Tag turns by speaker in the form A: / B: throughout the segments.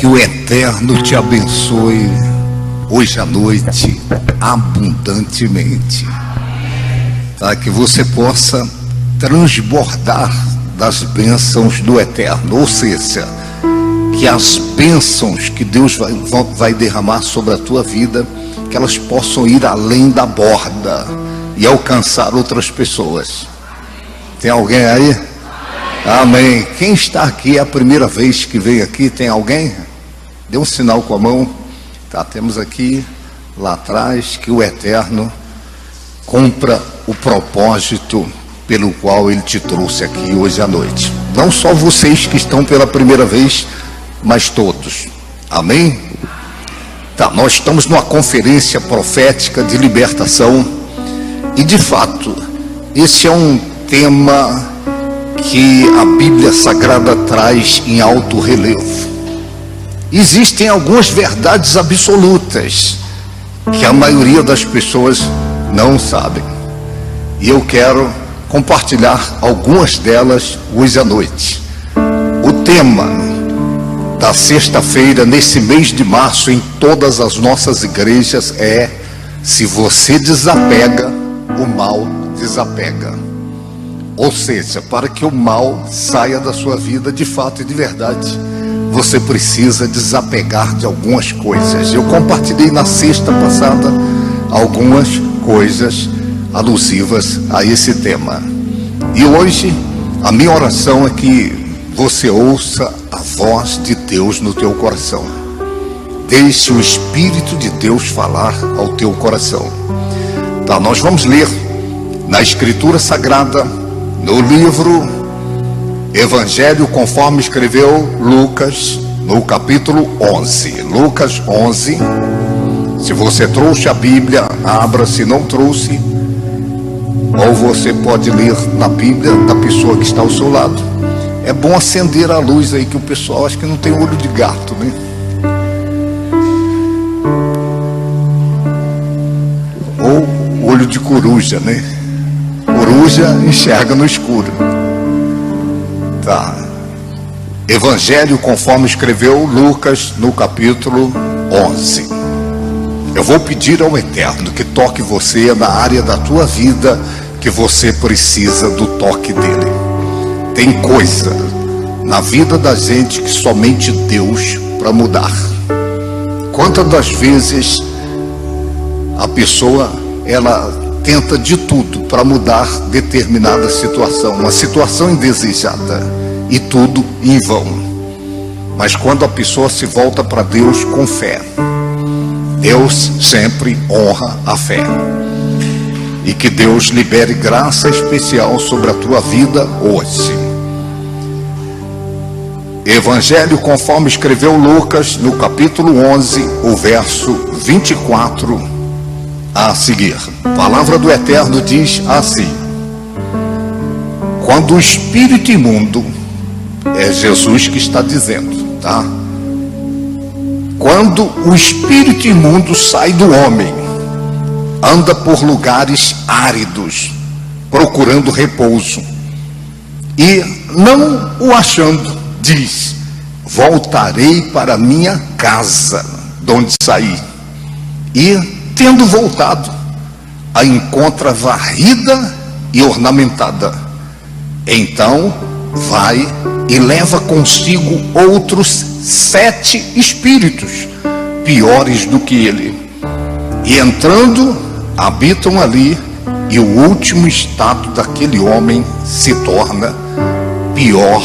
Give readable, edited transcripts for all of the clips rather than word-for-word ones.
A: Que o Eterno te abençoe hoje à noite abundantemente, tá? Que você possa transbordar das bênçãos do Eterno, ou seja, que as bênçãos que Deus vai derramar sobre a tua vida, que elas possam ir além da borda e alcançar outras pessoas. Tem alguém aí? Amém. Quem está aqui é a primeira vez que veio aqui? Tem alguém? Dê um sinal com a mão. Tá, temos aqui, lá atrás, que o Eterno cumpra o propósito pelo qual Ele te trouxe aqui hoje à noite. Não só vocês que estão pela primeira vez, mas todos. Amém? Tá, nós estamos numa conferência profética de libertação. E de fato, esse é um tema que a Bíblia Sagrada traz em alto relevo. Existem algumas verdades absolutas que a maioria das pessoas não sabem, e eu quero compartilhar algumas delas hoje à noite. O tema da sexta-feira, nesse mês de março, em todas as nossas igrejas é: se você desapega, o mal desapega. Ou seja, para que o mal saia da sua vida de fato e de verdade, você precisa desapegar de algumas coisas. Eu compartilhei na sexta passada algumas coisas alusivas a esse tema. E hoje a minha oração é que você ouça a voz de Deus no teu coração. Deixe o Espírito de Deus falar ao teu coração. Tá, nós vamos ler na Escritura Sagrada, no livro Evangelho conforme escreveu Lucas, no capítulo 11. Lucas 11. Se você trouxe a Bíblia, abra. Se não trouxe, ou você pode ler na Bíblia da pessoa que está ao seu lado. É bom acender a luz aí, que o pessoal acha que não tem olho de gato, né? Ou olho de coruja, né? Coruja enxerga no escuro. Tá. Evangelho conforme escreveu Lucas, no capítulo 11. Eu vou pedir ao Eterno que toque você na área da tua vida que você precisa do toque dele. Tem coisa na vida da gente que somente Deus para mudar. Quantas das vezes a pessoa, ela tenta de tudo para mudar determinada situação, uma situação indesejada, e tudo em vão. Mas quando a pessoa se volta para Deus com fé, Deus sempre honra a fé. E que Deus libere graça especial sobre a tua vida hoje. Evangelho conforme escreveu Lucas, no capítulo 11, o verso 24 a seguir. A palavra do Eterno diz assim: quando o espírito imundo, é Jesus que está dizendo, tá? Quando o espírito imundo sai do homem, anda por lugares áridos, procurando repouso, e não o achando, diz: voltarei para minha casa, de onde saí. E tendo voltado, a encontra varrida e ornamentada. Então vai e leva consigo outros 7 espíritos piores do que ele, e entrando habitam ali, e o último estado daquele homem se torna pior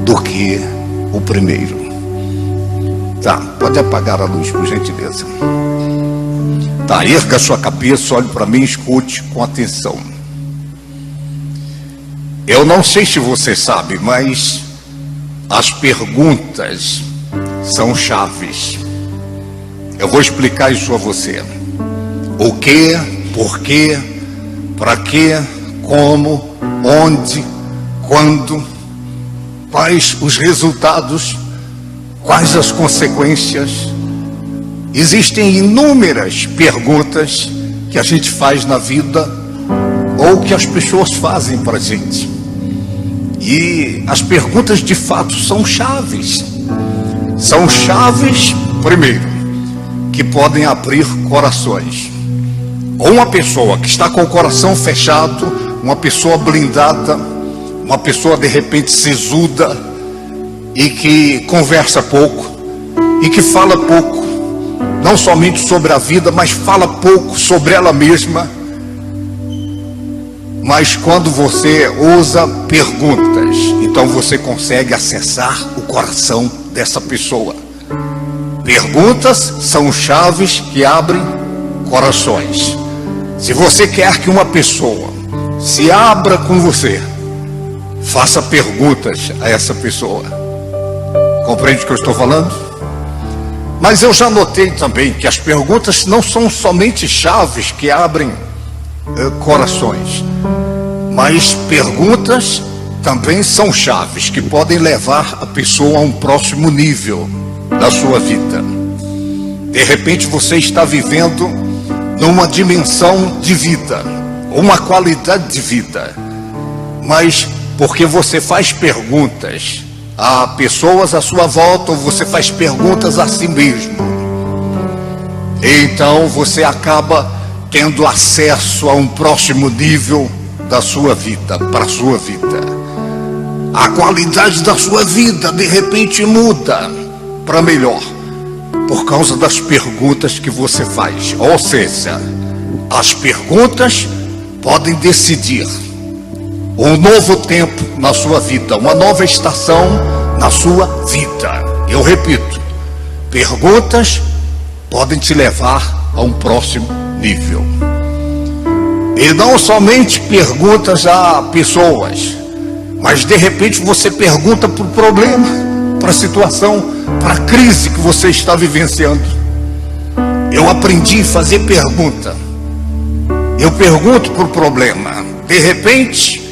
A: do que o primeiro. Tá, pode apagar a luz, por gentileza. Tá, erga a sua cabeça, olhe para mim e escute com atenção. Eu não sei se você sabe, mas as perguntas são chaves. Eu vou explicar isso a você. O que, por quê, para quê, como, onde, quando, quais os resultados, quais as consequências. Existem inúmeras perguntas que a gente faz na vida, ou que as pessoas fazem para a gente. E as perguntas de fato são chaves. são chaves, primeiro, que podem abrir corações. Ou uma pessoa que está com o coração fechado, uma pessoa blindada, uma pessoa de repente sisuda e que conversa pouco e que fala pouco, não somente sobre a vida, mas fala pouco sobre ela mesma. Mas quando você usa perguntas, então você consegue acessar o coração dessa pessoa. Perguntas são chaves que abrem corações. Se você quer que uma pessoa se abra com você, faça perguntas a essa pessoa. Compreende o que eu estou falando? Mas eu já notei também que as perguntas não são somente chaves que abrem corações, mas perguntas também são chaves que podem levar a pessoa a um próximo nível da sua vida. De repente você está vivendo numa dimensão de vida, uma qualidade de vida, mas porque você faz perguntas a pessoas à sua volta, ou você faz perguntas a si mesmo, então você acaba tendo acesso a um próximo nível da sua vida, para a sua vida. A qualidade da sua vida de repente muda para melhor, por causa das perguntas que você faz. Ou seja, as perguntas podem decidir um novo tempo na sua vida, uma nova estação na sua vida. Eu repito, perguntas podem te levar a um próximo nível. E não somente perguntas a pessoas, mas de repente você pergunta para o problema, para a situação, para a crise que você está vivenciando. Eu aprendi a fazer pergunta. Eu pergunto para o problema. De repente,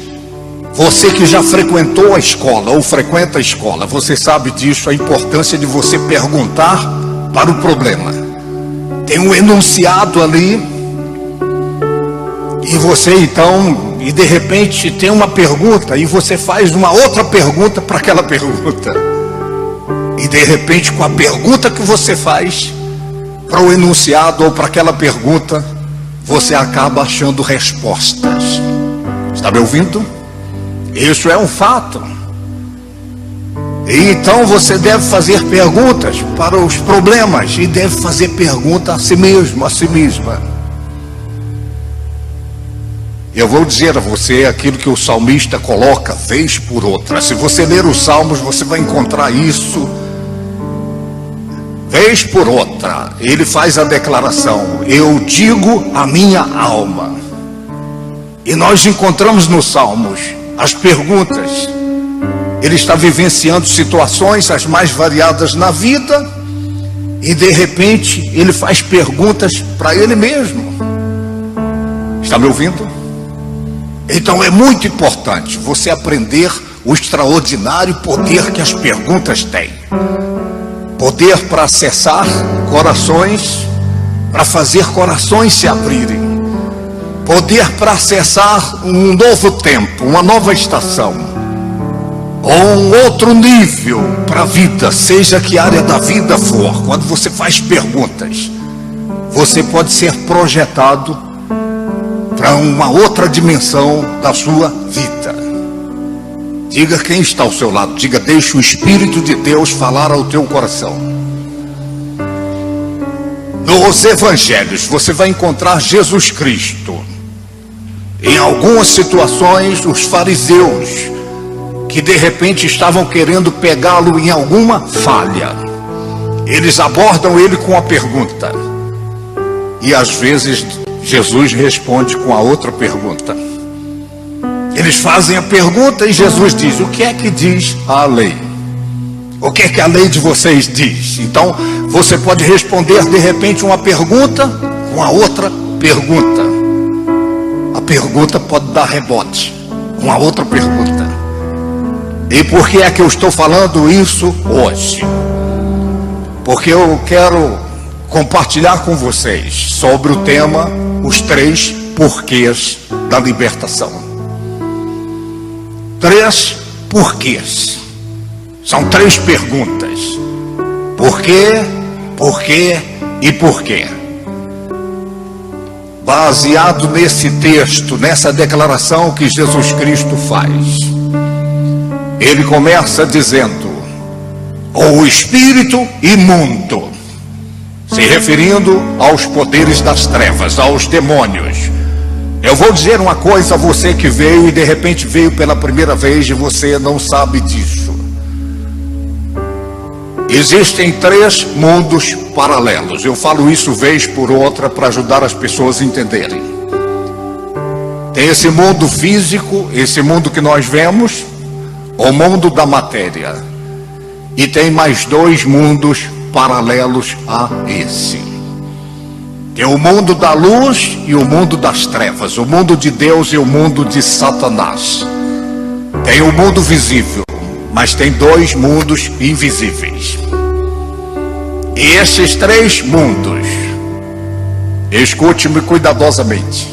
A: você que já frequentou a escola ou frequenta a escola, você sabe disso, a importância de você perguntar para o problema. Tem um enunciado ali, e você então, e de repente tem uma pergunta, e você faz uma outra pergunta para aquela pergunta. E de repente, com a pergunta que você faz para o enunciado ou para aquela pergunta, você acaba achando respostas. Está me ouvindo? Isso é um fato. E então você deve fazer perguntas para os problemas e deve fazer pergunta a si mesmo, a si mesma. Eu vou dizer a você aquilo que o salmista coloca vez por outra. Se você ler os salmos, você vai encontrar isso vez por outra. Ele faz a declaração: eu digo a minha alma. E nós encontramos nos salmos as perguntas. Ele está vivenciando situações as mais variadas na vida, e de repente ele faz perguntas para ele mesmo. Está me ouvindo? Então é muito importante você aprender o extraordinário poder que as perguntas têm. Poder para acessar corações, para fazer corações se abrirem. Poder para acessar um novo tempo, uma nova estação, ou um outro nível para a vida, seja que área da vida for. Quando você faz perguntas, você pode ser projetado para uma outra dimensão da sua vida. Diga quem está ao seu lado, diga: deixe o Espírito de Deus falar ao teu coração. Nos evangelhos você vai encontrar Jesus Cristo. Em algumas situações, os fariseus, que de repente estavam querendo pegá-lo em alguma falha, eles abordam ele com a pergunta, e às vezes Jesus responde com a outra pergunta. Eles fazem a pergunta e Jesus diz: o que é que diz a lei? O que é que a lei de vocês diz? Então você pode responder de repente uma pergunta com a outra pergunta. A pergunta pode dar rebote, uma outra pergunta. E por que é que eu estou falando isso hoje? Porque eu quero compartilhar com vocês sobre o tema: os 3 porquês da libertação. 3 porquês. São 3 perguntas. Por quê? Por quê e por quê? Baseado nesse texto, nessa declaração que Jesus Cristo faz, ele começa dizendo: o espírito imundo, se referindo aos poderes das trevas, aos demônios. Eu vou dizer uma coisa a você que veio e de repente veio pela primeira vez e você não sabe disso. Existem 3 mundos paralelos. Eu falo isso vez por outra para ajudar as pessoas a entenderem. Tem esse mundo físico, esse mundo que nós vemos, o mundo da matéria. E tem mais 2 mundos paralelos a esse. Tem o mundo da luz e o mundo das trevas, o mundo de Deus e o mundo de Satanás. Tem o mundo visível, mas tem 2 mundos invisíveis. E esses 3 mundos, escute-me cuidadosamente,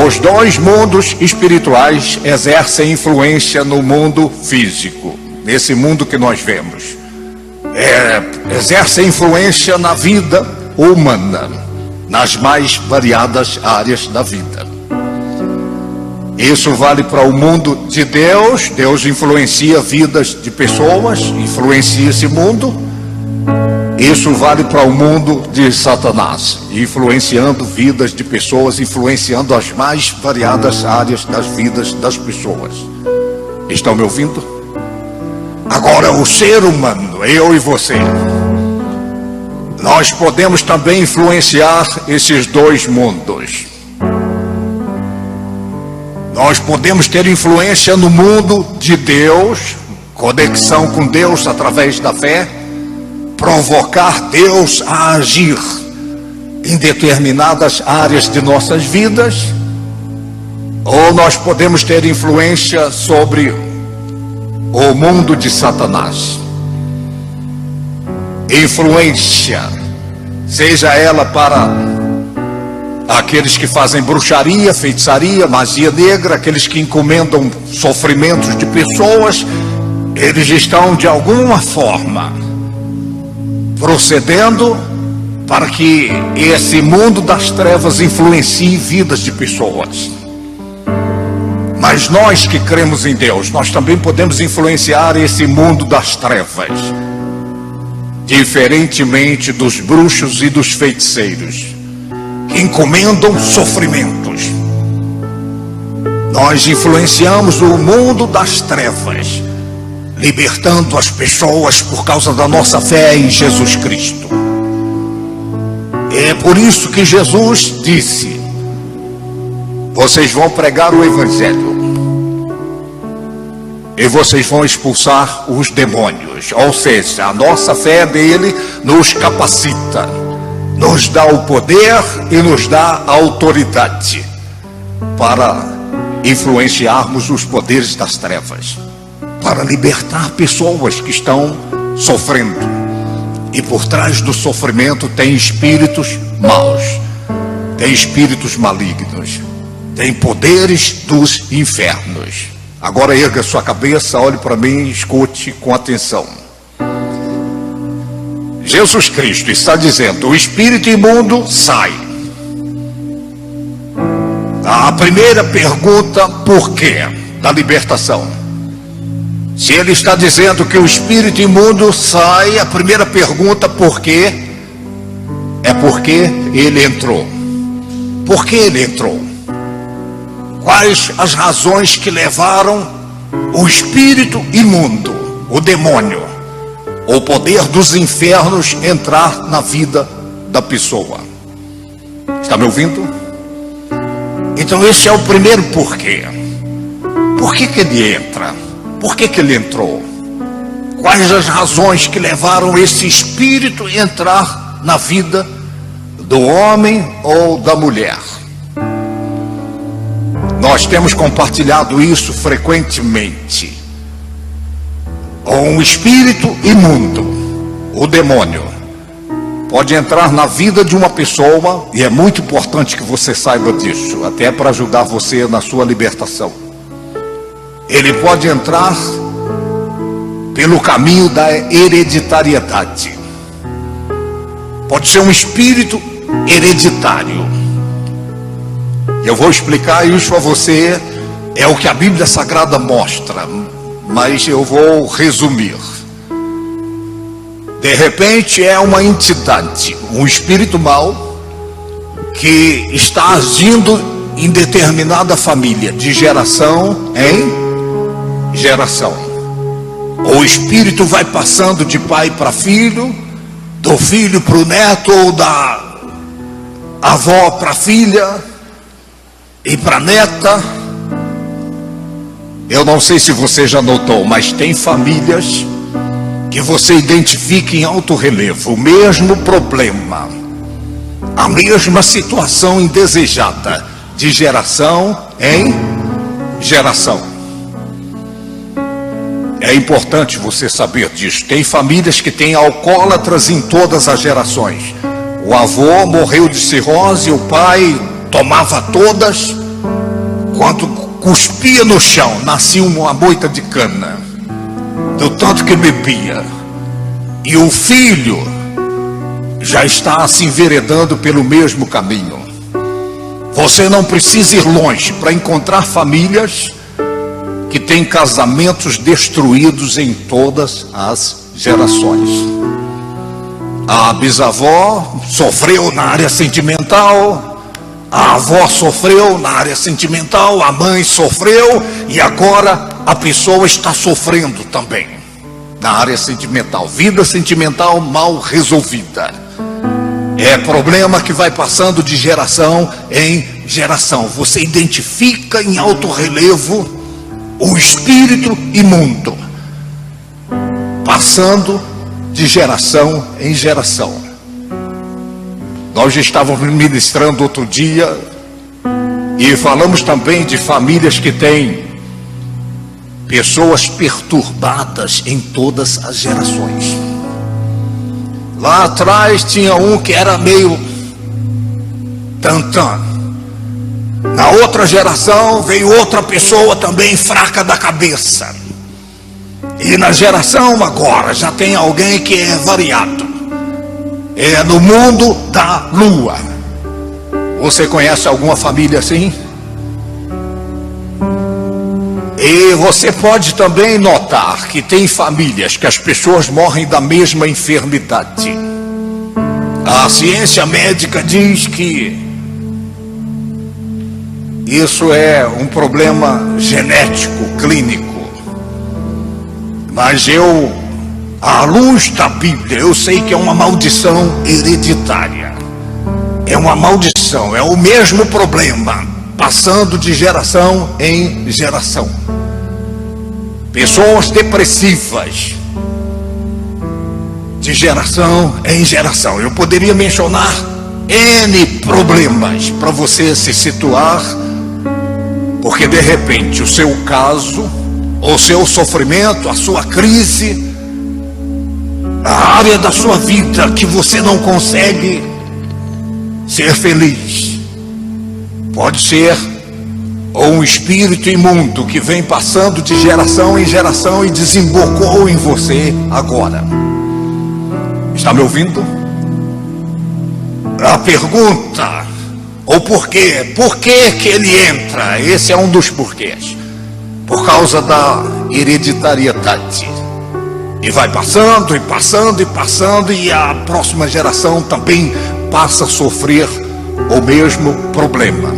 A: os 2 mundos espirituais exercem influência no mundo físico, nesse mundo que nós vemos. Exercem influência na vida humana, nas mais variadas áreas da vida. Isso vale para o mundo de Deus. Deus influencia vidas de pessoas, influencia esse mundo. Isso vale para o mundo de Satanás, influenciando vidas de pessoas, influenciando as mais variadas áreas das vidas das pessoas. Estão me ouvindo? Agora, o ser humano, eu e você, nós podemos também influenciar esses 2 mundos. Nós podemos ter influência no mundo de Deus, conexão com Deus através da fé, provocar Deus a agir em determinadas áreas de nossas vidas, ou nós podemos ter influência sobre o mundo de Satanás. Influência, seja ela para aqueles que fazem bruxaria, feitiçaria, magia negra, aqueles que encomendam sofrimentos de pessoas, eles estão de alguma forma procedendo para que esse mundo das trevas influencie vidas de pessoas. Mas nós que cremos em Deus, nós também podemos influenciar esse mundo das trevas, diferentemente dos bruxos e dos feiticeiros, que encomendam sofrimentos. Nós influenciamos o mundo das trevas, libertando as pessoas por causa da nossa fé em Jesus Cristo. É por isso que Jesus disse: vocês vão pregar o Evangelho e vocês vão expulsar os demônios. Ou seja, a nossa fé dele nos capacita, nos dá o poder e nos dá a autoridade para influenciarmos os poderes das trevas, para libertar pessoas que estão sofrendo. E por trás do sofrimento tem espíritos maus, tem espíritos malignos, tem poderes dos infernos. Agora erga sua cabeça, olhe para mim e escute com atenção. Jesus Cristo está dizendo: o espírito imundo sai. A primeira pergunta, por quê? Da libertação. Se ele está dizendo que o espírito imundo sai, a primeira pergunta, por quê? É porque ele entrou. Por que ele entrou? Quais as razões que levaram o espírito imundo, o demônio, o poder dos infernos entrar na vida da pessoa? Está me ouvindo? Então esse é o primeiro porquê. Por que ele entra? Por que ele entrou? Quais as razões que levaram esse espírito a entrar na vida do homem ou da mulher? Nós temos compartilhado isso frequentemente. Um espírito imundo, o demônio, pode entrar na vida de uma pessoa, e é muito importante que você saiba disso, até para ajudar você na sua libertação. Ele pode entrar pelo caminho da hereditariedade. Pode ser um espírito hereditário. Eu vou explicar isso a você, é o que a Bíblia Sagrada mostra, mas eu vou resumir. De repente é uma entidade, um espírito mau, que está agindo em determinada família, de geração em geração. O espírito vai passando de pai para filho, do filho para o neto, ou da avó para a filha e para a neta. Eu não sei se você já notou, mas tem famílias que você identifica em alto relevo o mesmo problema, a mesma situação indesejada, de geração em geração. É importante você saber disso. Tem famílias que têm alcoólatras em todas as gerações. O avô morreu de cirrose, o pai tomava todas. Quando cuspia no chão, nascia uma moita de cana, do tanto que bebia. E o filho já está se enveredando pelo mesmo caminho. Você não precisa ir longe para encontrar famílias que têm casamentos destruídos em todas as gerações. A bisavó sofreu na área sentimental, a avó sofreu na área sentimental, a mãe sofreu, e agora a pessoa está sofrendo também na área sentimental. Vida sentimental mal resolvida. É problema que vai passando de geração em geração. Você identifica em alto relevo o espírito imundo, passando de geração em geração. Nós estávamos ministrando outro dia e falamos também de famílias que têm pessoas perturbadas em todas as gerações. Lá atrás tinha um que era meio tantã. Na outra geração veio outra pessoa também fraca da cabeça. E na geração agora já tem alguém que é variado. É no mundo da lua. Você conhece alguma família assim? E você pode também notar que tem famílias que as pessoas morrem da mesma enfermidade. A ciência médica diz que isso é um problema genético, clínico. Mas à luz da Bíblia, eu sei que é uma maldição hereditária. É uma maldição, é o mesmo problema, passando de geração em geração. Pessoas depressivas, de geração em geração. Eu poderia mencionar N problemas para você se situar, porque de repente o seu caso, o seu sofrimento, a sua crise, a área da sua vida que você não consegue ser feliz, pode ser ou um espírito imundo que vem passando de geração em geração e desembocou em você agora. Está me ouvindo? A pergunta, ou porquê? Por que ele entra? Esse é um dos porquês. Por causa da hereditariedade. E vai passando, e passando, e passando, e a próxima geração também passa a sofrer o mesmo problema,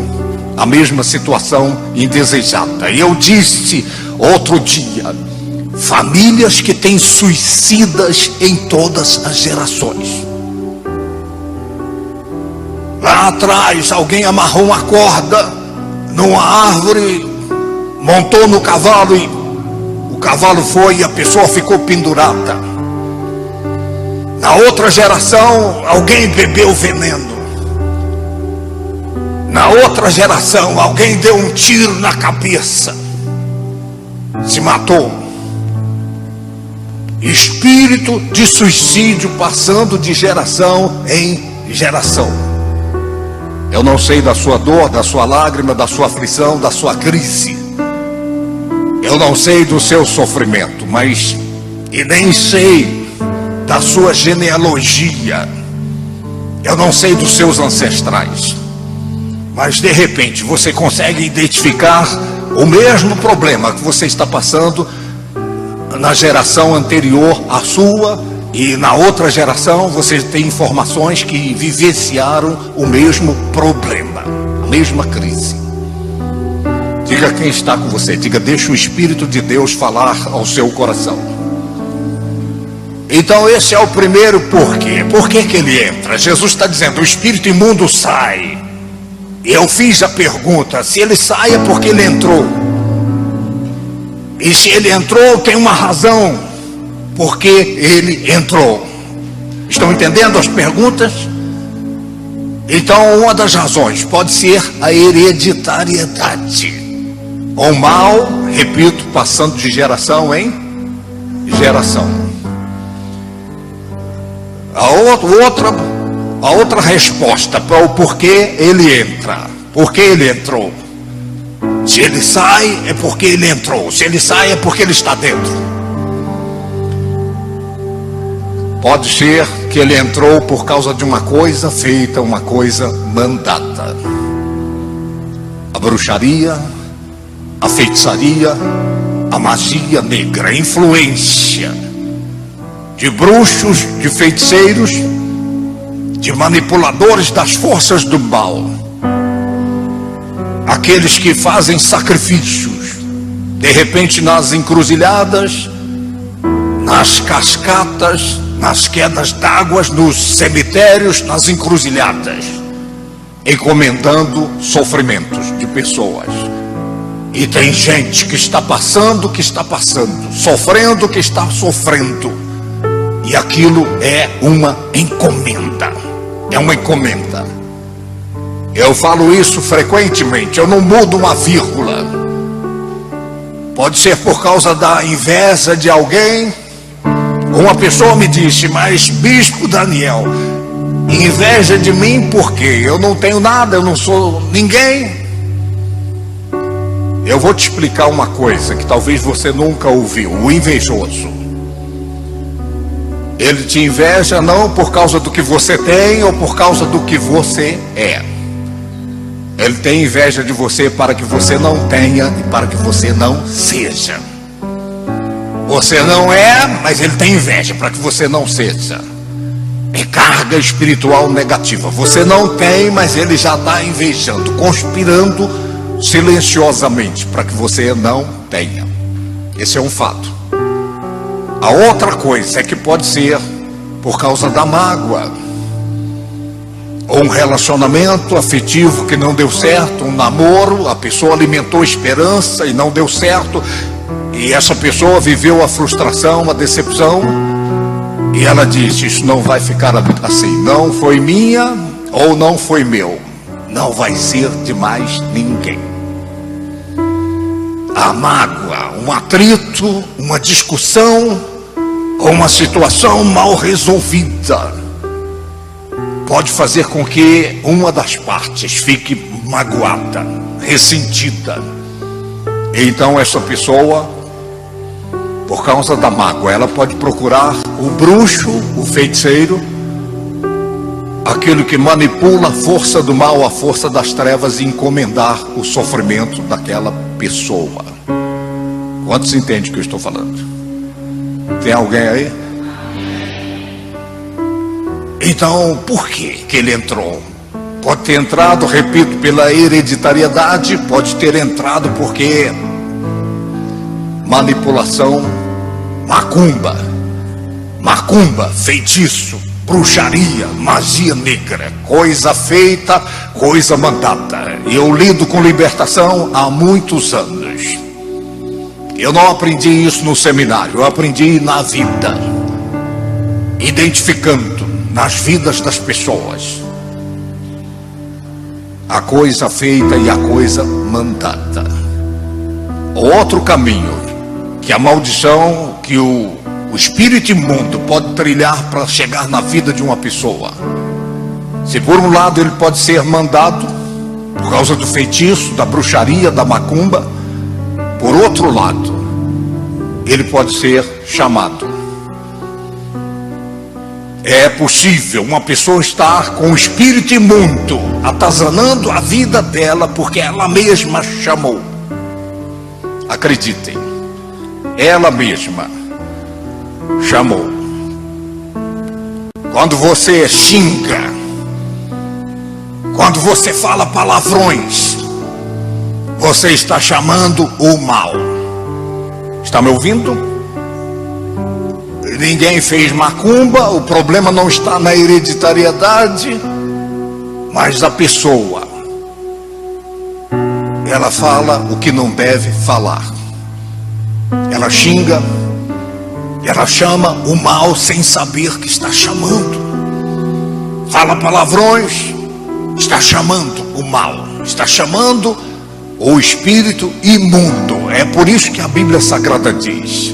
A: a mesma situação indesejada. E eu disse outro dia, famílias que têm suicidas em todas as gerações. Lá atrás alguém amarrou uma corda numa árvore, montou no cavalo e o cavalo foi e a pessoa ficou pendurada. Na outra geração alguém bebeu veneno. Na outra geração alguém deu um tiro na cabeça, se matou. Espírito de suicídio passando de geração em geração. Eu não sei da sua dor, da sua lágrima, da sua aflição, da sua crise. Eu não sei do seu sofrimento, mas e nem sei da sua genealogia, eu não sei dos seus ancestrais, mas de repente você consegue identificar o mesmo problema que você está passando na geração anterior à sua, e na outra geração você tem informações que vivenciaram o mesmo problema, a mesma crise. Diga quem está com você, diga: deixa o Espírito de Deus falar ao seu coração. Então esse é o primeiro porquê. Por que que ele entra? Jesus está dizendo: o espírito imundo sai. Eu fiz a pergunta: se ele sai é porque ele entrou. E se ele entrou, tem uma razão porque ele entrou. Estão entendendo as perguntas? Então uma das razões pode ser a hereditariedade. O mal, repito, passando de geração em geração. A outra resposta para o porquê ele entra. Por que ele entrou? Se ele sai é porque ele entrou. Se ele sai é porque ele está dentro. Pode ser que ele entrou por causa de uma coisa feita, uma coisa mandada. A bruxaria, a feitiçaria, a magia negra, a influência de bruxos, de feiticeiros, de manipuladores das forças do mal, aqueles que fazem sacrifícios, de repente nas encruzilhadas, nas cascatas, nas quedas d'água, nos cemitérios, nas encruzilhadas, encomendando sofrimentos de pessoas. E tem gente que está passando, sofrendo, que está sofrendo. E aquilo é uma encomenda. É uma encomenda. Eu falo isso frequentemente, eu não mudo uma vírgula. Pode ser por causa da inveja de alguém. Uma pessoa me disse: mas Bispo Daniel, inveja de mim por quê? Eu não tenho nada, eu não sou ninguém. Eu vou te explicar uma coisa que talvez você nunca ouviu. O invejoso, ele te inveja não por causa do que você tem ou por causa do que você é. Ele tem inveja de você para que você não tenha e para que você não seja. Você não é, mas ele tem inveja para que você não seja. É carga espiritual negativa. Você não tem, mas ele já está invejando, conspirando silenciosamente para que você não tenha. Esse é um fato. A outra coisa é que pode ser por causa da mágoa, ou um relacionamento afetivo que não deu certo, um namoro, a pessoa alimentou esperança e não deu certo, e essa pessoa viveu a frustração, a decepção, e ela disse: isso não vai ficar assim, não foi minha ou não foi meu, não vai ser de mais ninguém. A mágoa, um atrito, uma discussão, ou uma situação mal resolvida pode fazer com que uma das partes fique magoada, ressentida. Então essa pessoa, por causa da mágoa, ela pode procurar o bruxo, o feiticeiro, aquele que manipula a força do mal, a força das trevas, e encomendar o sofrimento daquela pessoa. Quantos entendem o que eu estou falando? Tem alguém aí? Então, por que ele entrou? Pode ter entrado, repito, pela hereditariedade, pode ter entrado porque manipulação, macumba, feitiço, bruxaria, magia negra, coisa feita, coisa mandada. Eu lido com libertação há muitos anos. Eu não aprendi isso no seminário, eu aprendi na vida, identificando nas vidas das pessoas a coisa feita e a coisa mandada. Outro caminho que a maldição, que o espírito imundo pode trilhar para chegar na vida de uma pessoa. Se por um lado ele pode ser mandado por causa do feitiço, da bruxaria, da macumba, por outro lado ele pode ser chamado. É possível uma pessoa estar com o espírito imundo, atazanando a vida dela, porque ela mesma chamou. Acreditem, ela mesma chamou. Quando você xinga, quando você fala palavrões, você está chamando o mal. Está me ouvindo? Ninguém fez macumba, o problema não está na hereditariedade, mas a pessoa, ela fala o que não deve falar. Ela xinga, ela chama o mal sem saber que está chamando. Fala palavrões, está chamando o mal, está chamando o espírito imundo. É por isso que a Bíblia Sagrada diz,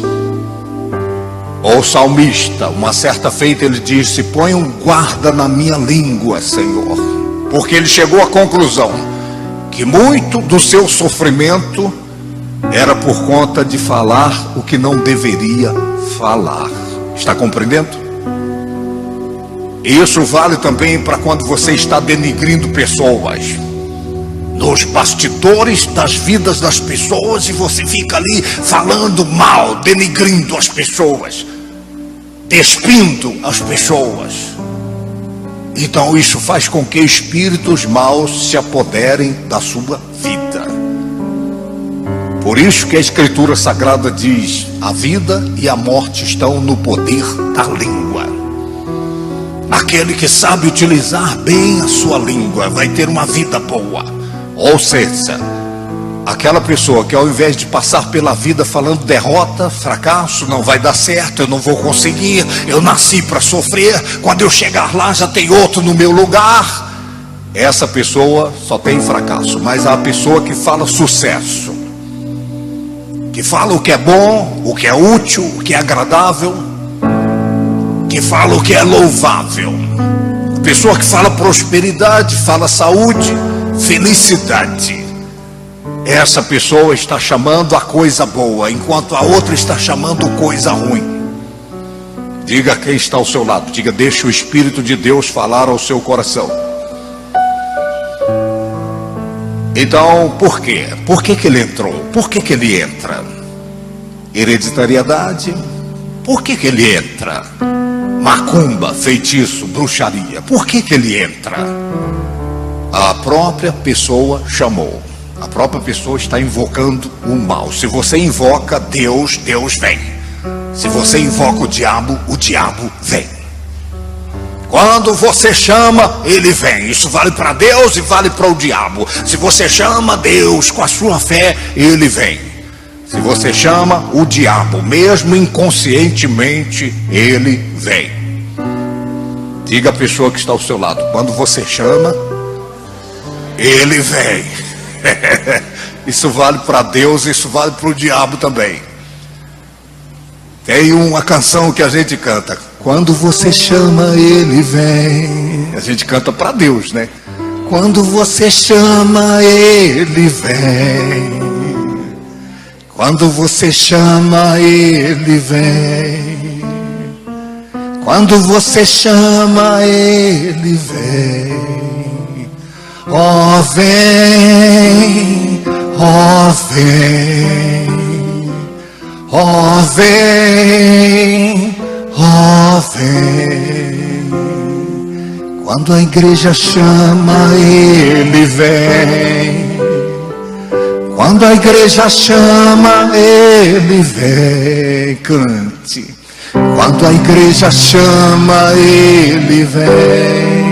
A: o salmista, uma certa feita, ele disse: põe um guarda na minha língua, Senhor, porque ele chegou à conclusão que muito do seu sofrimento era por conta de falar o que não deveria falar. Está compreendendo? Isso vale também para quando você está denigrindo pessoas, nos bastidores das vidas das pessoas, e você fica ali falando mal, denigrindo as pessoas, despindo as pessoas. Então isso faz com que espíritos maus se apoderem da sua vida. Por isso que a Escritura Sagrada diz: a vida e a morte estão no poder da língua. Aquele que sabe utilizar bem a sua língua vai ter uma vida boa. Ou seja, aquela pessoa que ao invés de passar pela vida falando derrota, fracasso, não vai dar certo, eu não vou conseguir, eu nasci para sofrer, quando eu chegar lá já tem outro no meu lugar, essa pessoa só tem fracasso. Mas a pessoa que fala sucesso, que fala o que é bom, o que é útil, o que é agradável, que fala o que é louvável, a pessoa que fala prosperidade, fala saúde, felicidade, essa pessoa está chamando a coisa boa, enquanto a outra está chamando coisa ruim. Diga a quem está ao seu lado, diga: deixe o Espírito de Deus falar ao seu coração. Então, por quê? Por que ele entrou? Por que ele entra? Hereditariedade. Por que ele entra? Macumba, feitiço, bruxaria. Por que ele entra? A própria pessoa chamou. A própria pessoa está invocando o mal. Se você invoca Deus, Deus vem. Se você invoca o diabo vem. Quando você chama, ele vem. Isso vale para Deus e vale para o diabo. Se você chama Deus com a sua fé, ele vem. Se você chama o diabo, mesmo inconscientemente, ele vem. Diga à pessoa que está ao seu lado: quando você chama, ele vem. Isso vale para Deus, isso vale para o diabo também. Tem uma canção que a gente canta: quando você chama, ele vem. A gente canta para Deus, né? Quando você chama, ele vem. Quando você chama, ele vem. Quando você chama, ele vem. Ó vem, ó vem, ó vem, ó vem. Quando a igreja chama, ele vem. Quando a igreja chama, ele vem. Cante. Quando a igreja chama, ele vem.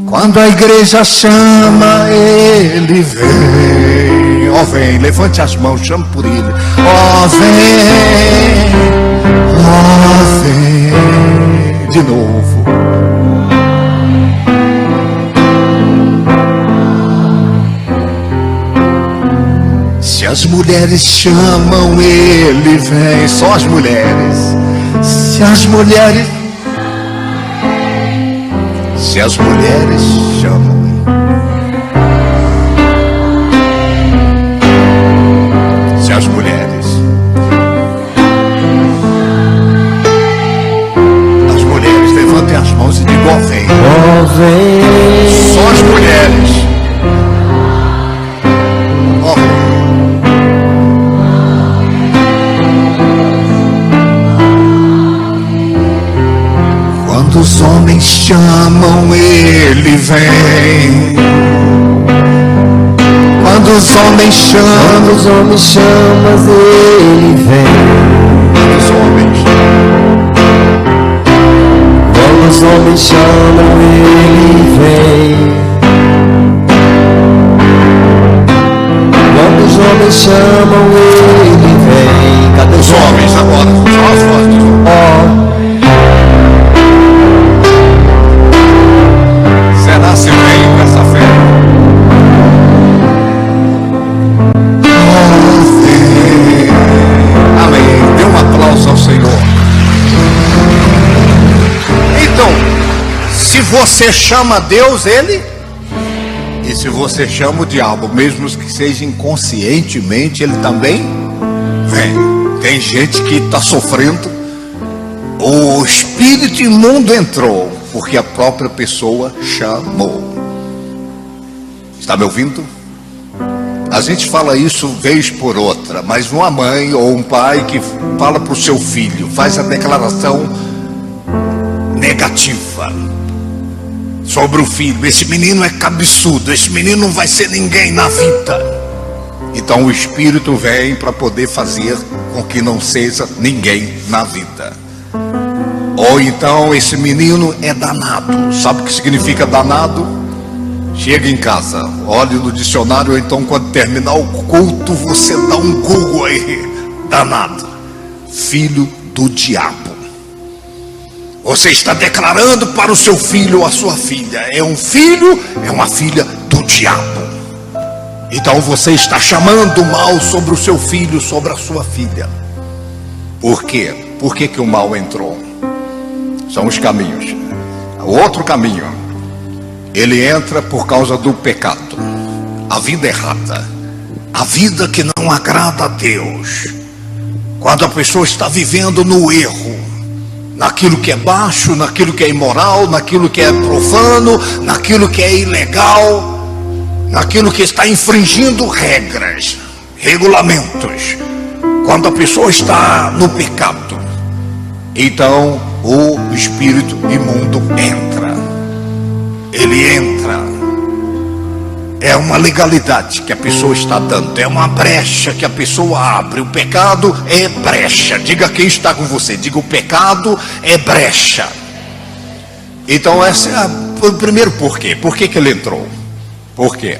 A: Quando a igreja chama, ele vem. Ó vem, levante as mãos, chame por ele. Ó vem, ó vem. De novo. Se as mulheres chamam, ele vem. Só as mulheres. Se as mulheres chamam, se as mulheres
B: vem.
A: Só as mulheres. Oh. Quando os homens chamam, ele vem. Quando os homens chamam,
B: Quando os homens chamam, ele vem.
A: quando os homens,
B: Quando os homens chamam, ele vem. Quando os homens chamam, ele vem. Cadê
A: os homens agora, só as vozes dos homens.
B: Ó,
A: Será se vem com essa fé? Amém. Dê um aplauso ao Senhor. Então, se você chama Deus, Ele. E se você chama o diabo, mesmo que seja inconscientemente, ele também vem. Tem gente que está sofrendo. O espírito imundo entrou, porque a própria pessoa chamou. Está me ouvindo? A gente fala isso vez por outra, mas uma mãe ou um pai que fala para o seu filho, faz a declaração negativa sobre o filho: esse menino é cabeçudo, esse menino não vai ser ninguém na vida. Então o espírito vem para poder fazer com que não seja ninguém na vida. Ou então esse menino é danado. Sabe o que significa danado? Chega em casa, olhe no dicionário, ou então quando terminar o culto você dá um Google aí. Danado, filho do diabo. Você está declarando para o seu filho ou a sua filha: é um filho, é uma filha do diabo. Então você está chamando o mal sobre o seu filho, sobre a sua filha. Por quê? Por que o mal entrou? São os caminhos. O outro caminho, ele entra por causa do pecado, a vida errada, a vida que não agrada a Deus. Quando a pessoa está vivendo no erro, naquilo que é baixo, naquilo que é imoral, naquilo que é profano, naquilo que é ilegal, naquilo que está infringindo regras, regulamentos. Quando a pessoa está no pecado, então o espírito imundo entra. Ele entra. É uma legalidade que a pessoa está dando, é uma brecha que a pessoa abre. O pecado é brecha. Diga quem está com você, diga: o pecado é brecha. Então esse é o primeiro porquê. Por que ele entrou? Por quê?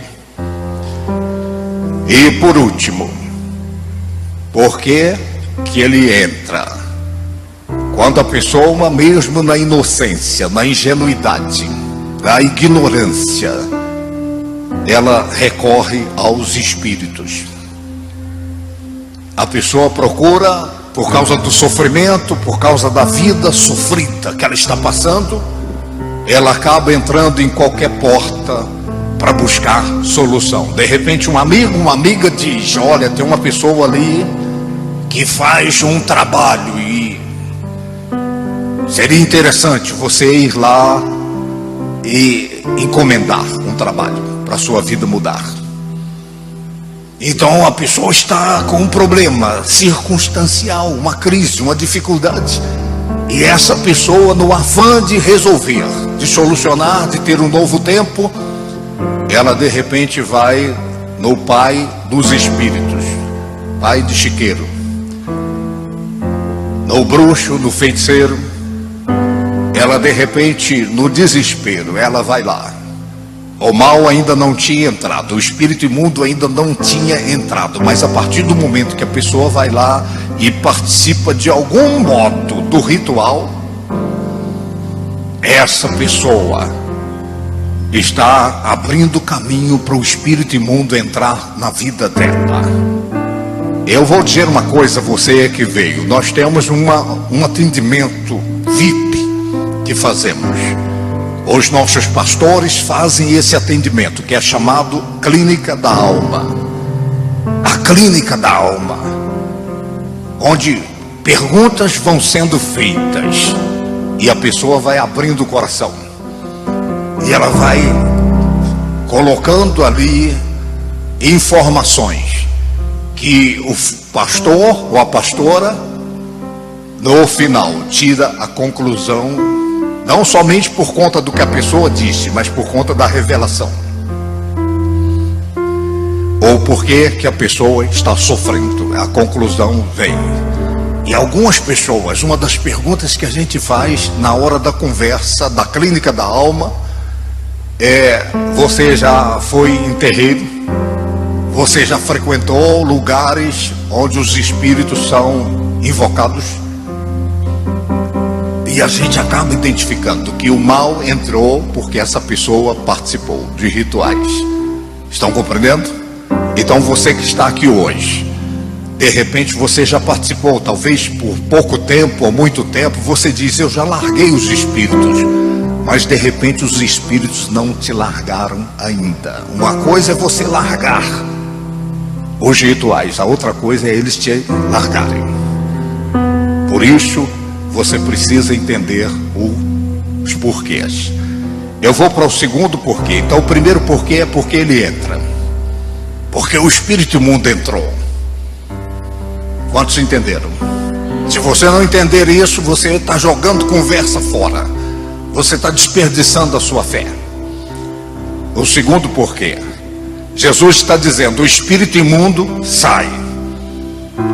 A: E por último, por que ele entra? Quando a pessoa, mesmo na inocência, na ingenuidade, na ignorância, ela recorre aos espíritos. A pessoa procura, por causa do sofrimento, por causa da vida sofrida que ela está passando, ela acaba entrando em qualquer porta para buscar solução. De repente um amigo, uma amiga diz: olha, tem uma pessoa ali que faz um trabalho e seria interessante você ir lá e encomendar um trabalho para a sua vida mudar. Então a pessoa está com um problema circunstancial, uma crise, uma dificuldade, e essa pessoa, no afã de resolver, de solucionar, de ter um novo tempo, ela de repente vai no pai dos espíritos, pai de chiqueiro, no bruxo, no feiticeiro. Ela de repente, no desespero, ela vai lá. O mal ainda não tinha entrado, o espírito imundo ainda não tinha entrado, mas a partir do momento que a pessoa vai lá e participa de algum modo do ritual, essa pessoa está abrindo caminho para o espírito imundo entrar na vida dela. Eu vou dizer uma coisa a você que veio: nós temos um atendimento VIP que fazemos. Os nossos pastores fazem esse atendimento, que é chamado Clínica da Alma. A Clínica da Alma, onde perguntas vão sendo feitas e a pessoa vai abrindo o coração. E ela vai colocando ali informações que o pastor ou a pastora, no final, tira a conclusão, não somente por conta do que a pessoa disse, mas por conta da revelação. Ou porque que a pessoa está sofrendo. A conclusão vem. E algumas pessoas, uma das perguntas que a gente faz na hora da conversa, da clínica da alma, é: você já foi em terreiro? Você já frequentou lugares onde os espíritos são invocados? E a gente acaba identificando que o mal entrou porque essa pessoa participou de rituais. Estão compreendendo? Então você que está aqui hoje, de repente você já participou, talvez por pouco tempo ou muito tempo, você diz: eu já larguei os espíritos. Mas de repente os espíritos não te largaram ainda. Uma coisa é você largar os rituais, a outra coisa é eles te largarem. Por isso você precisa entender os porquês. Eu vou para o segundo porquê. Então o primeiro porquê é porque ele entra. Porque o espírito imundo entrou. Quantos entenderam? Se você não entender isso, você está jogando conversa fora. Você está desperdiçando a sua fé. O segundo porquê, Jesus está dizendo: o espírito imundo sai.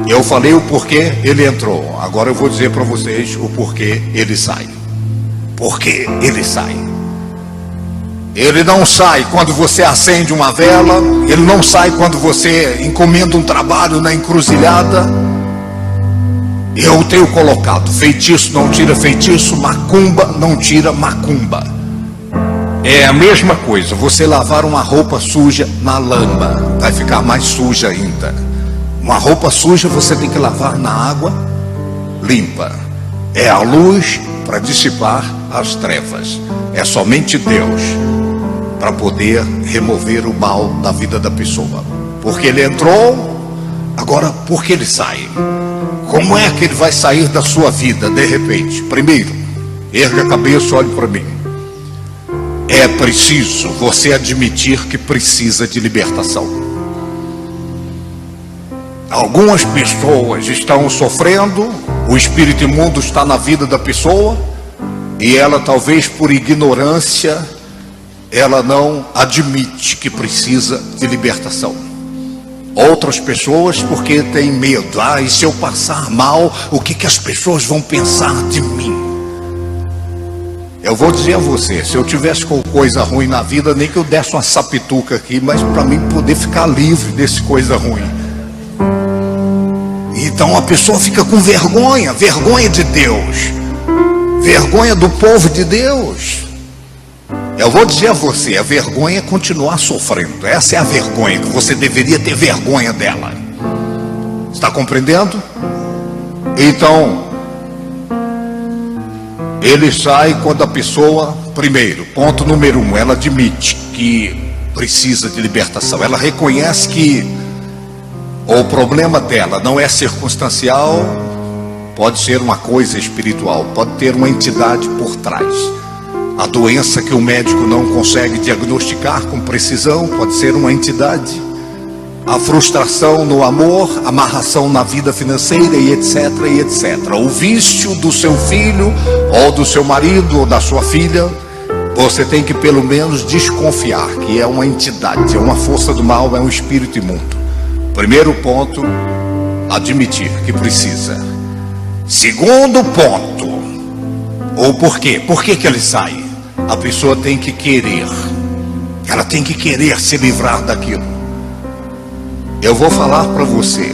A: Eu falei o porquê ele entrou. Agora eu vou dizer para vocês o porquê ele sai. Porque ele sai. Ele não sai quando você acende uma vela. Ele não sai quando você encomenda um trabalho na encruzilhada. Eu tenho colocado: feitiço não tira feitiço, macumba não tira macumba. É a mesma coisa, você lavar uma roupa suja na lama, vai ficar mais suja ainda. Uma roupa suja você tem que lavar na água limpa. É a luz para dissipar as trevas. É somente Deus para poder remover o mal da vida da pessoa. Porque ele entrou, agora por que ele sai? Como é que ele vai sair da sua vida de repente? Primeiro, erga a cabeça, olhe para mim. É preciso você admitir que precisa de libertação. Algumas pessoas estão sofrendo, o espírito imundo está na vida da pessoa, e ela, talvez por ignorância, ela não admite que precisa de libertação. Outras pessoas porque tem medo: e se eu passar mal, o que as pessoas vão pensar de mim? Eu vou dizer a você, se eu tivesse com coisa ruim na vida, nem que eu desse uma sapituca aqui, mas para mim poder ficar livre desse coisa ruim. Então a pessoa fica com vergonha de Deus, vergonha do povo de Deus. Eu vou dizer a você, a vergonha é continuar sofrendo. Essa é a vergonha, que você deveria ter vergonha dela. Está compreendendo? Então, ele sai quando a pessoa, primeiro, ponto número 1, ela admite que precisa de libertação. Ela reconhece que o problema dela não é circunstancial, pode ser uma coisa espiritual, pode ter uma entidade por trás. A doença que o médico não consegue diagnosticar com precisão pode ser uma entidade. A frustração no amor, amarração na vida financeira e etc, e etc. O vício do seu filho, ou do seu marido, ou da sua filha, você tem que pelo menos desconfiar que é uma entidade, é uma força do mal, é um espírito imundo. Primeiro ponto, admitir que precisa. Segundo ponto, ou por quê? Por que ele sai? A pessoa tem que querer. Ela tem que querer se livrar daquilo. Eu vou falar para você,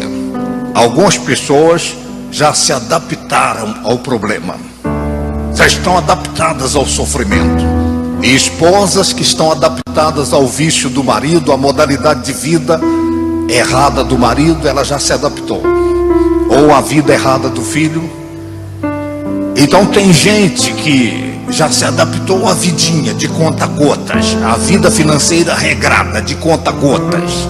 A: algumas pessoas já se adaptaram ao problema, já estão adaptadas ao sofrimento. E esposas que estão adaptadas ao vício do marido, à modalidade de vida errada do marido, ela já se adaptou. Ou a vida errada do filho. Então tem gente que já se adaptou à vidinha de conta-gotas, a vida financeira regrada de conta-gotas.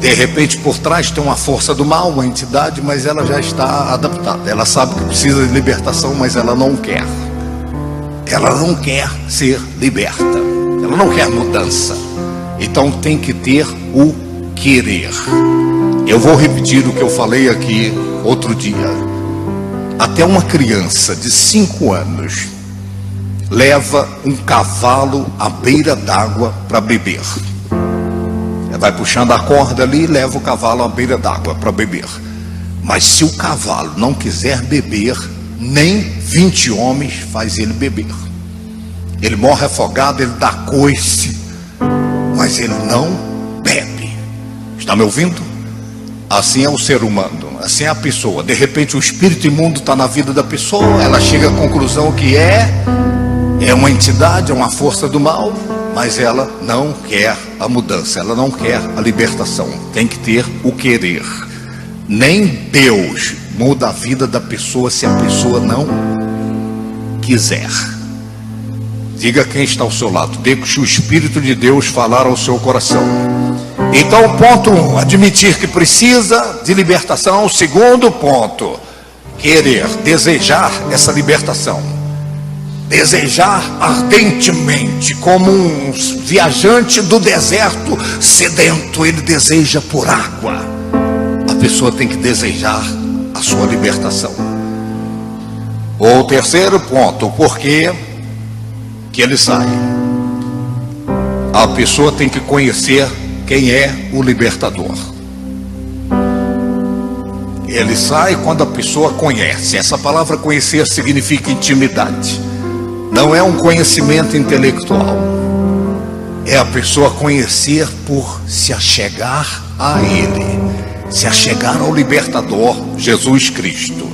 A: De repente por trás tem uma força do mal, uma entidade, mas ela já está adaptada. Ela sabe que precisa de libertação, mas ela não quer. ela não quer ser liberta, ela não quer mudança. Então tem que ter o querer. Eu vou repetir o que eu falei aqui outro dia. Até uma criança de 5 anos leva um cavalo à beira d'água para beber. Ela vai puxando a corda ali e leva o cavalo à beira d'água para beber. Mas se o cavalo não quiser beber, nem 20 homens faz ele beber. Ele morre afogado, ele dá coice, mas ele não bebe. Está me ouvindo? Assim é o ser humano, assim é a pessoa. De repente o espírito imundo está na vida da pessoa, ela chega à conclusão que é uma entidade, é uma força do mal, mas ela não quer a mudança, ela não quer a libertação. Tem que ter o querer. Nem Deus muda a vida da pessoa se a pessoa não quiser. Diga quem está ao seu lado, deixe o Espírito de Deus falar ao seu coração. Então, ponto 1, admitir que precisa de libertação. Segundo ponto, querer, desejar essa libertação. Desejar ardentemente, como um viajante do deserto sedento, ele deseja por água. A pessoa tem que desejar a sua libertação. O terceiro ponto, o porquê que ele sai. A pessoa tem que conhecer quem é o libertador. Ele sai quando a pessoa conhece. Essa palavra conhecer significa intimidade. Não é um conhecimento intelectual. É a pessoa conhecer por se achegar a ele, se achegar ao libertador, Jesus Cristo.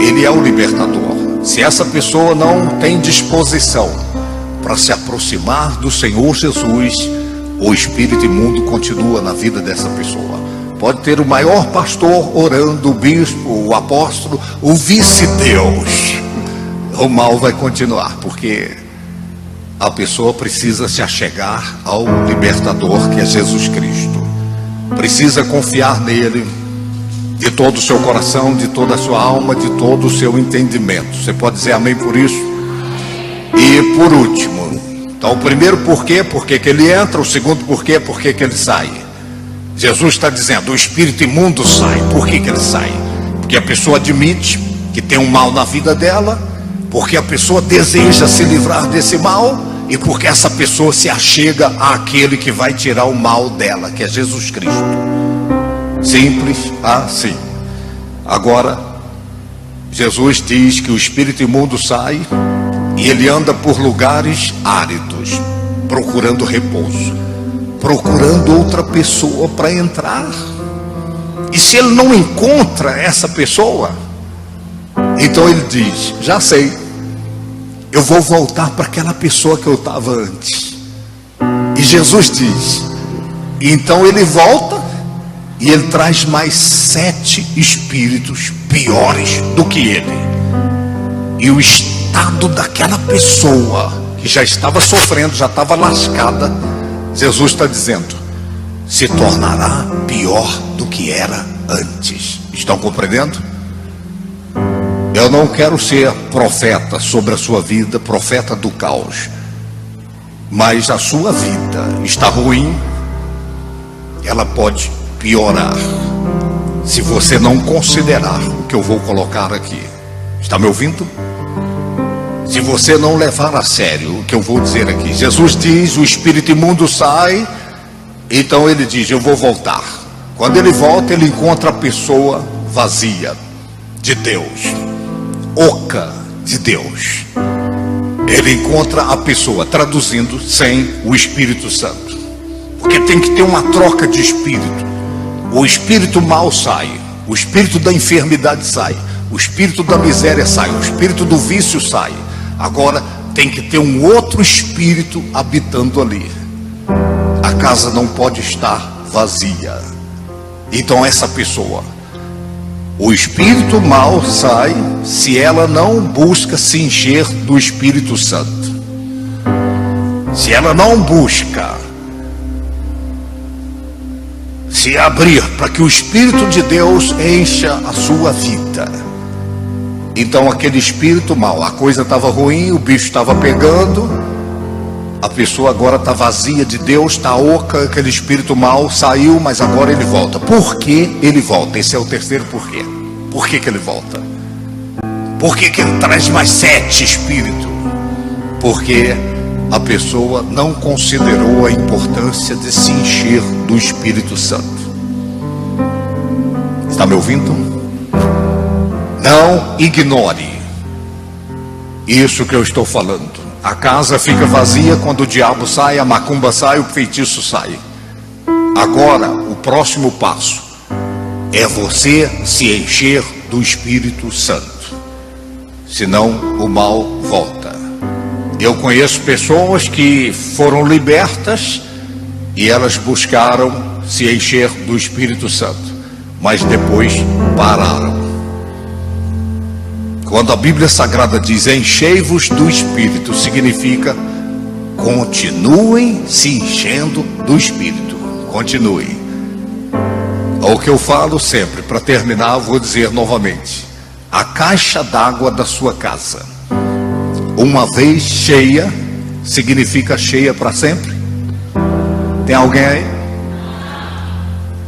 A: Ele é o libertador. Se essa pessoa não tem disposição para se aproximar do Senhor Jesus, o espírito imundo continua na vida dessa pessoa. Pode ter o maior pastor orando, o bispo, o apóstolo, o vice-deus, o mal vai continuar, porque a pessoa precisa se achegar ao libertador, que é Jesus Cristo. Precisa confiar nele de todo o seu coração, de toda a sua alma, de todo o seu entendimento. Você pode dizer amém por isso? E por último, então o primeiro porquê que ele entra. O segundo porquê que ele sai. Jesus está dizendo, o espírito imundo sai. Por que ele sai? Porque a pessoa admite que tem um mal na vida dela, porque a pessoa deseja se livrar desse mal, e porque essa pessoa se achega àquele que vai tirar o mal dela, que é Jesus Cristo. Simples assim. Agora, Jesus diz que o espírito imundo sai e ele anda por lugares áridos, procurando repouso, procurando outra pessoa para entrar. E se ele não encontra essa pessoa, então ele diz, já sei, eu vou voltar para aquela pessoa que eu estava antes. E Jesus diz, então ele volta e ele traz mais 7 espíritos piores do que ele. E o estado daquela pessoa que já estava sofrendo, já estava lascada, Jesus está dizendo, se tornará pior do que era antes. Estão compreendendo? Eu não quero ser profeta sobre a sua vida, profeta do caos, mas a sua vida está ruim, ela pode piorar se você não considerar o que eu vou colocar aqui. Está me ouvindo? Se você não levar a sério o que eu vou dizer aqui. Jesus diz, o espírito imundo sai, então ele diz, eu vou voltar. Quando ele volta, ele encontra a pessoa vazia de Deus, oca de Deus. Ele encontra a pessoa, traduzindo, sem o Espírito Santo, porque tem que ter uma troca de espírito. O espírito mal sai, o espírito da enfermidade sai, o espírito da miséria sai, o espírito do vício sai. Agora tem que ter um outro espírito habitando ali. A casa não pode estar vazia. Então essa pessoa, o espírito mal sai se ela não busca se encher do Espírito Santo. Se ela não busca se abrir para que o Espírito de Deus encha a sua vida. Então aquele espírito mal, a coisa estava ruim, o bicho estava pegando, a pessoa agora está vazia de Deus, está oca, aquele espírito mal saiu, mas agora ele volta. Por que ele volta? Esse é o terceiro porquê. Por que ele volta? Por que ele traz mais 7 espíritos? Porque a pessoa não considerou a importância de se encher do Espírito Santo. Está me ouvindo? Não ignore isso que eu estou falando. A casa fica vazia quando o diabo sai, a macumba sai, o feitiço sai. Agora, o próximo passo é você se encher do Espírito Santo. Senão o mal volta. Eu conheço pessoas que foram libertas e elas buscaram se encher do Espírito Santo, mas depois pararam. Quando a Bíblia Sagrada diz enchei-vos do Espírito, significa continuem se enchendo do Espírito. Continuem. O que eu falo sempre, para terminar, vou dizer novamente: a caixa d'água da sua casa, uma vez cheia, significa cheia para sempre? Tem alguém aí?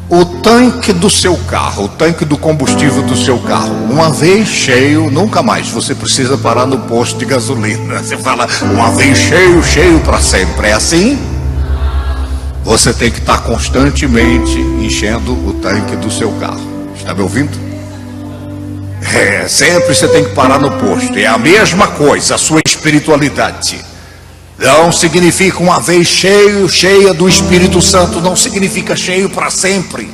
A: O tanque do seu carro, o tanque do combustível do seu carro, uma vez cheio, nunca mais você precisa parar no posto de gasolina. Você fala, uma vez cheio, cheio para sempre. É assim? Você tem que estar constantemente enchendo o tanque do seu carro. Está me ouvindo? Sempre você tem que parar no posto. É a mesma coisa, a sua espiritualidade. Não significa uma vez cheio, cheia do Espírito Santo. Não significa cheio para sempre.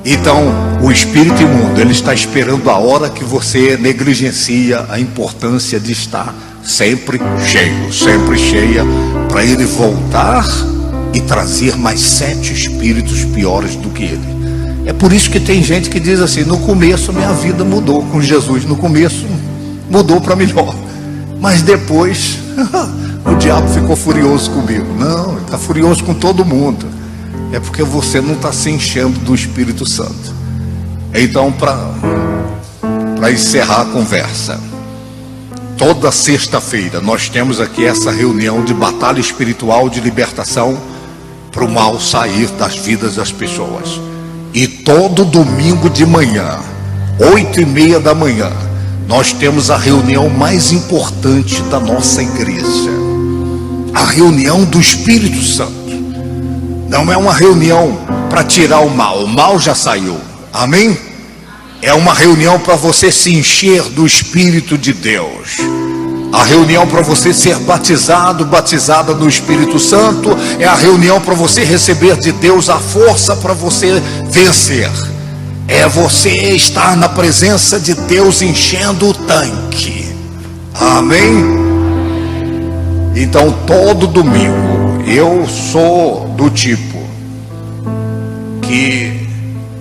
A: Então, o espírito imundo, ele está esperando a hora que você negligencia a importância de estar sempre cheio, sempre cheia, para ele voltar e trazer mais 7 espíritos piores do que ele. É por isso que tem gente que diz assim: no começo minha vida mudou com Jesus, no começo mudou para melhor, mas depois o diabo ficou furioso comigo. Não, ele está furioso com todo mundo. É porque você não está se enchendo do Espírito Santo. Então, para encerrar a conversa, toda sexta-feira nós temos aqui essa reunião de batalha espiritual, de libertação para o mal sair das vidas das pessoas. E todo domingo de manhã, 8h30 da manhã, nós temos a reunião mais importante da nossa igreja, a reunião do Espírito Santo. Não é uma reunião para tirar o mal já saiu, amém? É uma reunião para você se encher do Espírito de Deus. A reunião para você ser batizado, batizada no Espírito Santo, é a reunião para você receber de Deus a força para você vencer. É você estar na presença de Deus enchendo o tanque, amém? Então todo domingo, eu sou do tipo que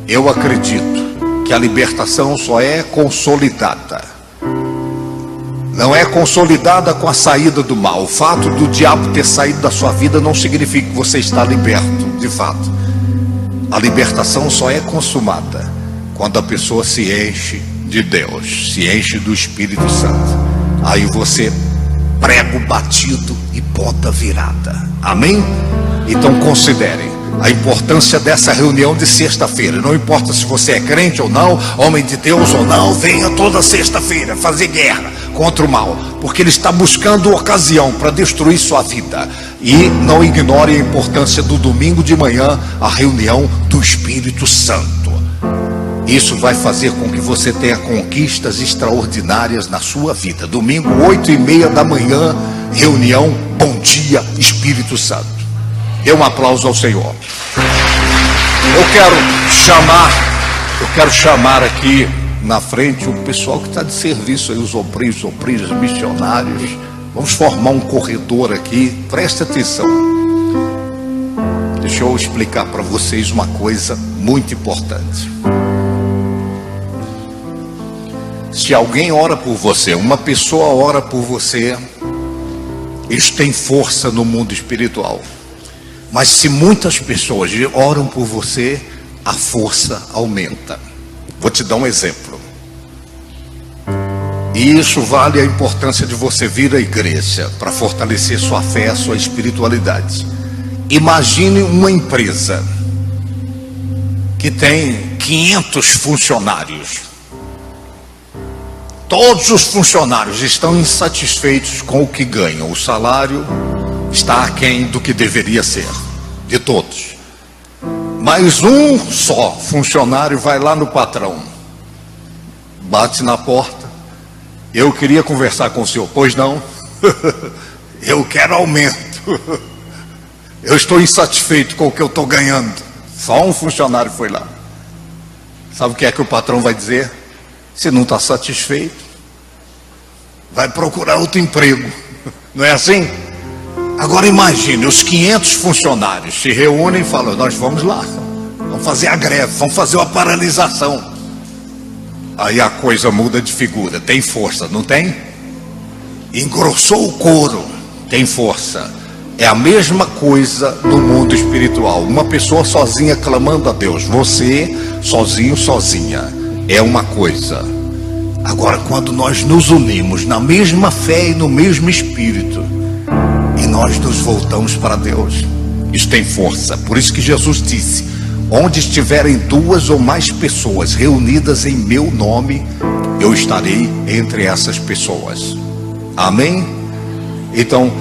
A: eu acredito que a libertação só é consolidada. Não é consolidada com a saída do mal. O fato do diabo ter saído da sua vida não significa que você está liberto, de fato. A libertação só é consumada quando a pessoa se enche de Deus, se enche do Espírito Santo. Aí você prega o batido e ponta virada, amém? Então considere a importância dessa reunião de sexta-feira. Não importa se você é crente ou não, homem de Deus ou não, venha toda sexta-feira fazer guerra contra o mal, porque ele está buscando ocasião para destruir sua vida. E não ignore a importância do domingo de manhã, a reunião do Espírito Santo. Isso vai fazer com que você tenha conquistas extraordinárias na sua vida. Domingo, 8h30 da manhã, reunião Bom Dia Espírito Santo. Dê um aplauso ao Senhor. Eu quero chamar aqui na frente o pessoal que está de serviço aí, os obreiros, missionários. Vamos formar um corredor aqui. Preste atenção. Deixa eu explicar para vocês uma coisa muito importante. Se alguém ora por você, uma pessoa ora por você, isso tem força no mundo espiritual. Mas se muitas pessoas oram por você, a força aumenta. Vou te dar um exemplo. E isso vale a importância de você vir à igreja para fortalecer sua fé, sua espiritualidade. Imagine uma empresa que tem 500 funcionários. Todos os funcionários estão insatisfeitos com o que ganham. O salário está aquém do que deveria ser, de todos. Mas um só funcionário vai lá no patrão, bate na porta: eu queria conversar com o senhor. Pois não? Eu quero aumento. Eu estou insatisfeito com o que eu estou ganhando. Só um funcionário foi lá. Sabe o que é que o patrão vai dizer? Se não está satisfeito, vai procurar outro emprego. Não é assim? Agora imagine, os 500 funcionários se reúnem e falam: nós vamos lá, vamos fazer a greve, vamos fazer uma paralisação. Aí a coisa muda de figura. Tem força, não tem? Engrossou o couro, tem força. É a mesma coisa no mundo espiritual. Uma pessoa sozinha clamando a Deus, você sozinho, sozinha, é uma coisa. Agora, quando nós nos unimos na mesma fé e no mesmo espírito, e nós nos voltamos para Deus, isso tem força. Por isso que Jesus disse: onde estiverem 2 ou mais pessoas reunidas em meu nome, eu estarei entre essas pessoas. Amém? Então,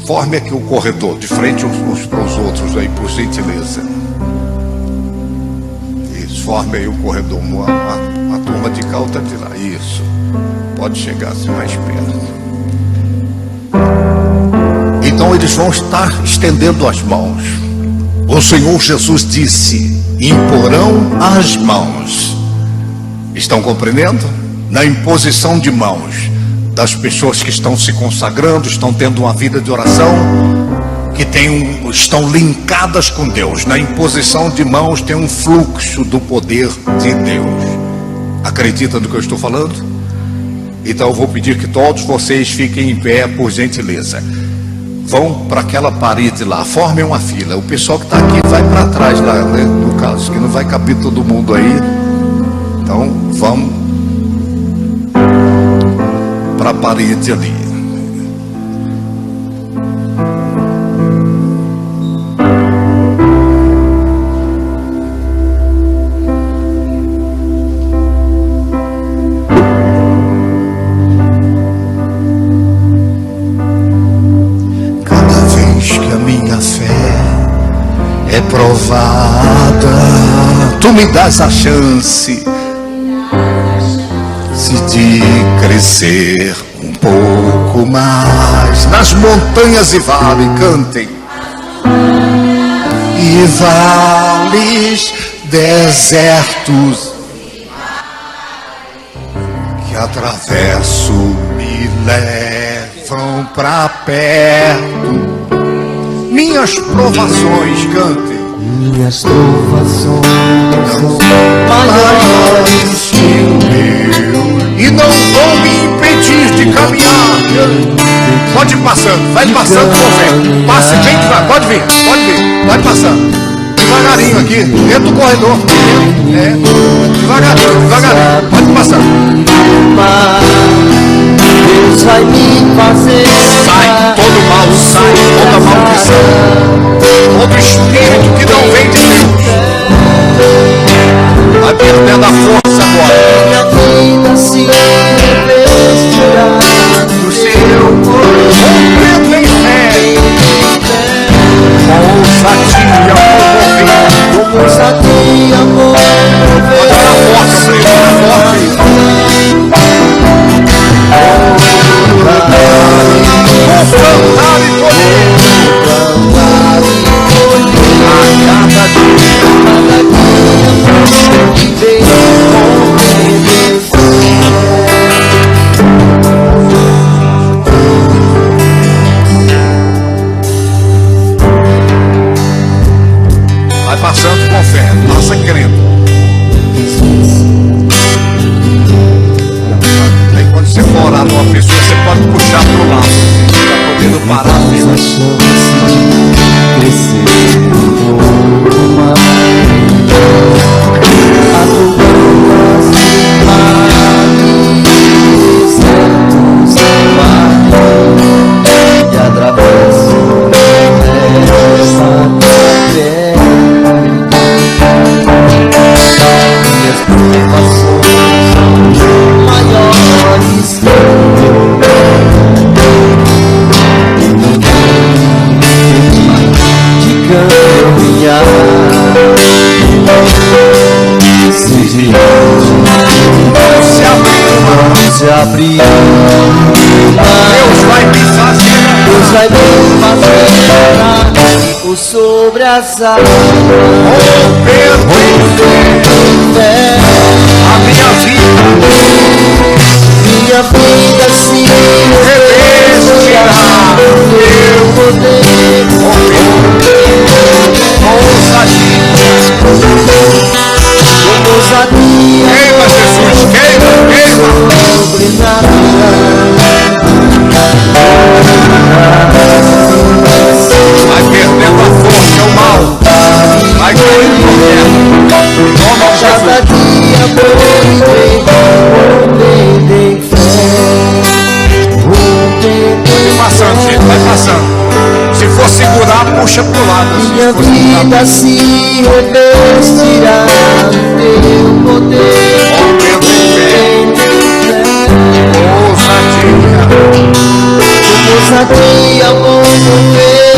A: forme aqui o corredor, de frente uns para os outros aí, por gentileza. Isso, forme aí o corredor, uma turma de cá, outra de lá. Isso, pode chegar assim mais perto. Então eles vão estar estendendo as mãos. O Senhor Jesus disse: imporão as mãos. Estão compreendendo? Na imposição de mãos das pessoas que estão se consagrando, estão tendo uma vida de oração, que estão linkadas com Deus. Na imposição de mãos tem um fluxo do poder de Deus. Acredita no que eu estou falando? Então eu vou pedir que todos vocês fiquem em pé, por gentileza. Vão para aquela parede lá, formem uma fila. O pessoal que está aqui vai para trás lá, né? No caso, que não vai caber todo mundo aí. Então vamos para a parede ali. Cada vez que a minha fé é provada, tu me dás a chance de crescer um pouco mais. Nas montanhas e vales, cantem. E vales desertos que atravesso me levam pra perto. Minhas provações, cantem.
B: Minhas provações são maiores que o meu,
A: e não vão me impedir de caminhar. Pode ir passando, vai passando, vem. Passe bem devagar, pode vir, vai passando. Devagarinho aqui, dentro do corredor. Devagarinho, pode passar.
B: Deus vai me fazer.
A: Sai todo mal, sai toda maldição, todo espírito que não vem de Deus. Vai perdendo a força agora.
B: Minha vida se revestirá
A: do seu corpo, completo em fé, com ousadia,
B: com ousadia, amor.
A: Pode dar força pra ele, forte. Cantar e colher. A cada dia. Vai passando com fé, passa crendo. Aí quando você for orar numa pessoa, você pode puxar pro lado, para podendo parar a fila.
B: Crescer um pouco mais. A tua se abrir.
A: Deus vai me fazer
B: andar por sobre as águas.
A: Rompendo em fé a minha vida
B: se
A: revestirá
B: teu poder. Ousadia.
A: Queima, Jesus, queima.
B: Sobre nada.
A: Vai perdendo a força, o mal vai caindo por terra. Toma o
B: Cada dia
A: vai passando, gente, vai passando. Se for segurar, puxa pro lado.
B: Minha vida se revestirá do teu poder.
A: Rompendo em fé, ousadia,
B: amor, mover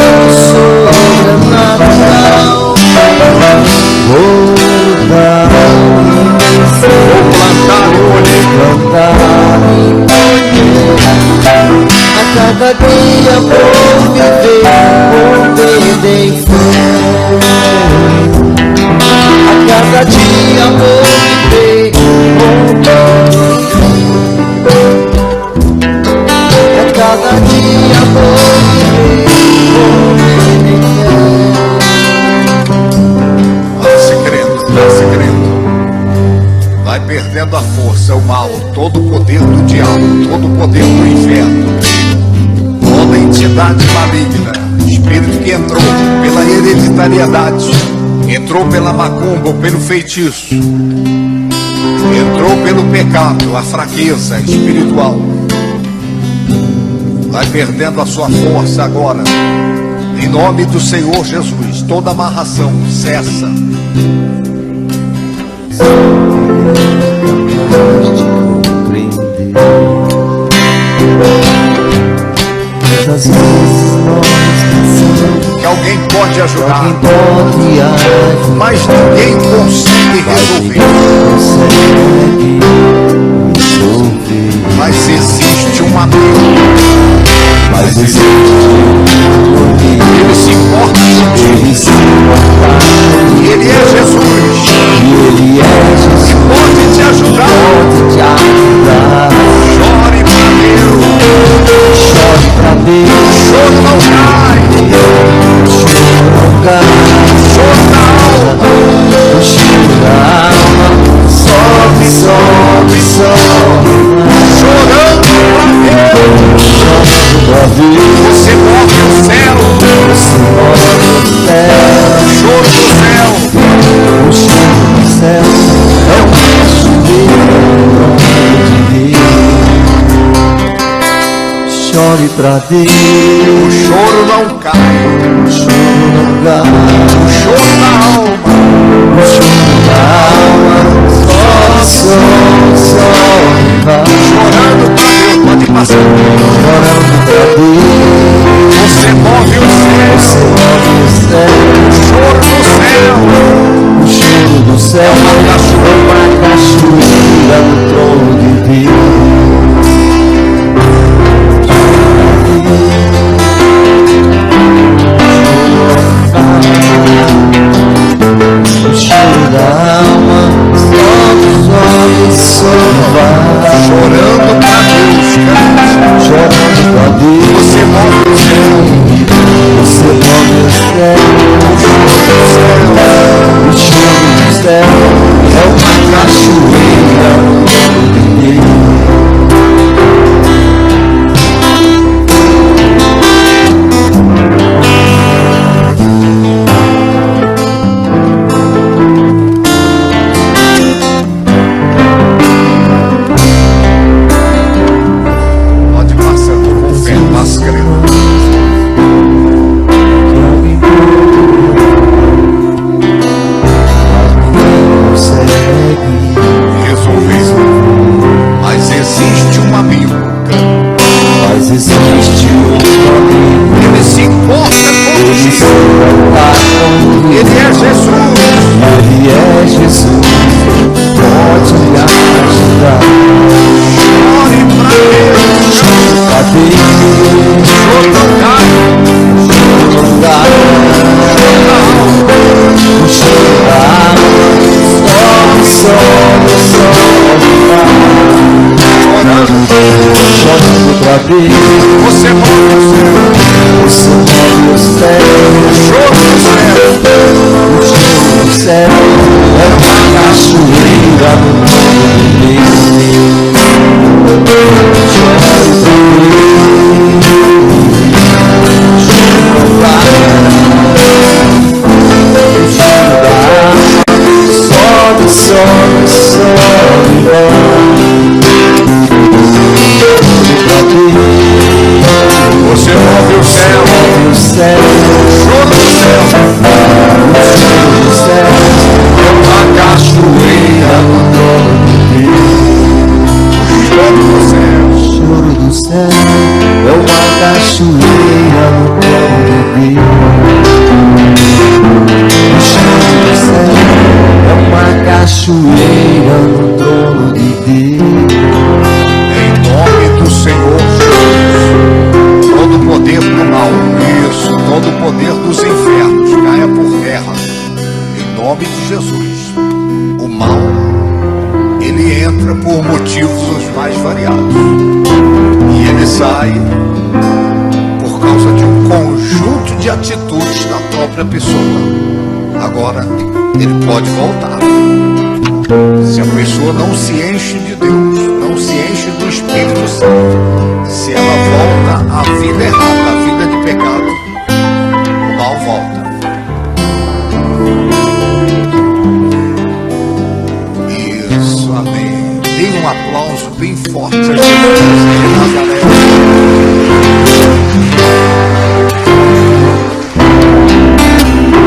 B: sobrenatural. Vou
A: plantar e colher.
B: A cada dia vou viver em fé. A cada dia vou viver a cada dia vou viver em fé.
A: Vai se crendo. Vai perdendo a força, o mal, todo o poder do diabo, todo o poder do inferno, toda entidade maligna, espírito que entrou pela hereditariedade, entrou pela macumba ou pelo feitiço, entrou pelo pecado, a fraqueza espiritual, vai perdendo a sua força agora, em nome do Senhor Jesus. Toda amarração cessa.
B: Muitas vezes nós pensamos
A: que alguém pode ajudar, mas
B: mas
A: ninguém consegue resolver. Mas existe um amigo, ele se importa contigo, ele é Jesus, que pode te ajudar. Chore pra Deus, choro não cai, choro da alma,
B: sobe,
A: chorando pra Deus. Você move o céu, choro do céu,
B: o choro do céu é o chore pra Deus,
A: o choro não cai,
B: o choro não cai,
A: o choro da alma,
B: o choro da alma, só vai
A: chorando pra Deus, pode passar,
B: chorando pra Deus.
A: você move o céu, o choro do céu,
B: o choro do céu, uma cachoeira no trono de Deus. O choro da alma, chorando
A: pra Deus,
B: chorando pra Deus.
A: você move o céu,
B: Você move o céu, o choro do céu é uma cachoeira de Deus.
A: pode passando com fé, passa crendo. Mas existe um amigo, ele se importa contigo, ele é Jesus,
B: pode me ajudar.
A: chore
B: abrir.
A: Você move o céu.
B: Você move os céus.
A: Choro do céu.
B: O choro do céu é uma cachoeira no mundo dele. Choro pra mim, choro pra sobe, sobe,
A: Você move o céu.
B: o céu,
A: Choro do céu.
B: o céu é uma cachoeira no trono de Deus.
A: Choro do céu.
B: Choro do céu é uma cachoeira no trono de Deus. O choro do céu é uma cachoeira no trono de Deus.
A: Em nome do Senhor Jesus, todo o poder do mal, isso, todo o poder dos infernos, caia por terra. Em nome de Jesus, o mal, ele entra por motivos os mais variados. E ele sai por causa de um conjunto de atitudes da própria pessoa. Agora, ele pode voltar. Se a pessoa não se enche de Deus, não se enche do Espírito Santo, se ela volta à vida errada, à vida de pecado, o mal volta. Isso, amém. Dê um aplauso bem forte a Jesus de Nazaré.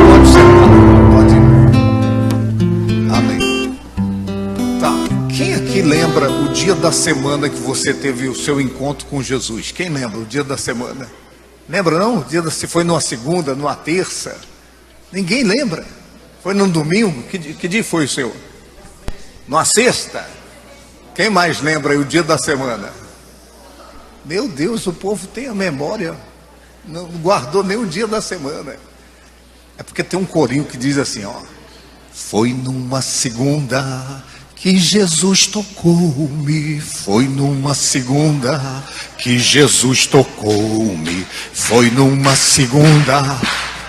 A: Pode sentar, pode ir. Amém. Tá, quem aqui lembra o dia da semana que você teve o seu encontro com Jesus? Quem lembra o dia da semana? Lembra não? O dia se foi numa segunda, numa terça? Ninguém lembra. Foi num domingo? Que dia foi o seu? Numa sexta? Quem mais lembra aí o dia da semana? Meu Deus, o povo tem a memória, não guardou nem o dia da semana. É porque tem um corinho que diz assim, ó: foi numa segunda que Jesus tocou-me, foi numa segunda que Jesus tocou-me, foi numa segunda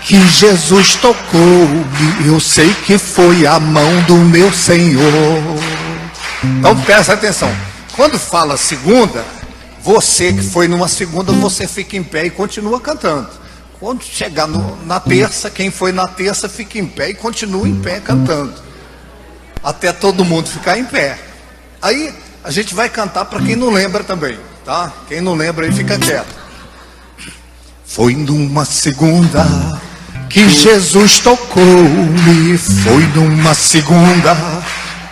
A: que Jesus tocou-me, eu sei que foi a mão do meu Senhor. Então presta atenção, quando fala segunda, você que foi numa segunda, você fica em pé e continua cantando. Quando chegar na terça, quem foi na terça fica em pé e continua em pé cantando, até todo mundo ficar em pé. Aí a gente vai cantar para quem não lembra também, tá? Quem não lembra aí fica quieto. Foi numa segunda que Jesus tocou-me, foi numa segunda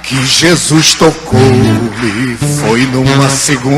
A: que Jesus tocou-me, foi numa segunda